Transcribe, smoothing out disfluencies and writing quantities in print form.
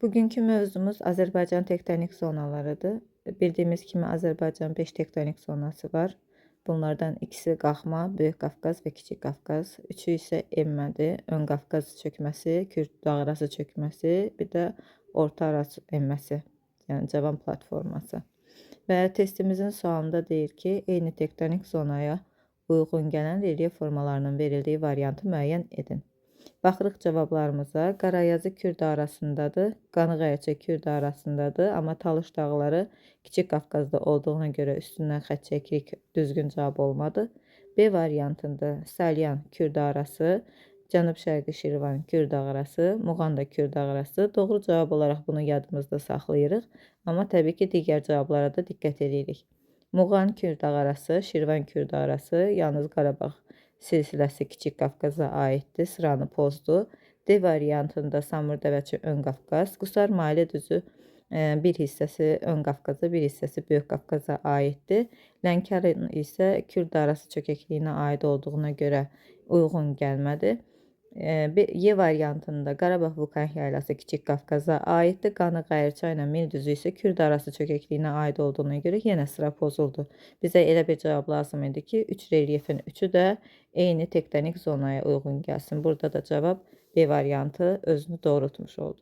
Bugünkü mövzumuz Azərbaycan tektonik zonalarıdır. Bildiyimiz kimi Azərbaycan 5 tektonik zonası var. Bunlardan ikisi qalxma, Böyük Qafqaz və Kiçik Qafqaz. Üçü isə enmədir. Ön Qafqaz çökməsi, Kürd dağarası çökməsi, bir də Orta Araz enməsi, yəni Cavan platforması. Və testimizin sualında deyir ki, eyni tektonik zonaya uyğun gələn relyef formalarının verildiyi variantı müəyyən edin. Baxırıq cavablarımıza. Qarayazı Kürd arasındadır, Qanıqayçı Kürd arasındadır, amma Talış dağları Kiçik Qafqazda olduğuna görə üstündən xətt çəkirik, düzgün cavab olmadı. B variantında Salyan Kürd arası, Cənub-Şərqi Şirvan Kürd arası, Muğan Kürd arası. Doğru cavab olaraq bunu yadımızda saxlayırıq, amma təbii ki, digər cavablara da diqqət edirik. Muğan Kürd arası, Şirvan Kürd arası, yalnız Qarabağ silsiləsi Kiçik Qafqaza aiddir, sıranı pozdu. D variantında Samur Dəvəçi Ön Qafqaz, Qusar Mahilə düzü bir hissəsi Ön Qafqaza, bir hissəsi Böyük Qafqaza aiddir. Lənkəran isə Kürd arası çökəkliyinə aid olduğuna görə uyğun gəlmədi. Y variantında Qarabağ vulkan yaylası Kiçik Qafqaza aiddir. Qanıqayırçay ilə Mil düzü isə Kürd arası çökəkliyinə aid olduğuna görə yenə sıra pozuldu. Bizə elə bir cavab lazım idi ki, 3 relyefin üçü də eyni tektonik zonaya uyğun gəlsin. Burada da cavab B variantı özünü doğrultmuş oldu.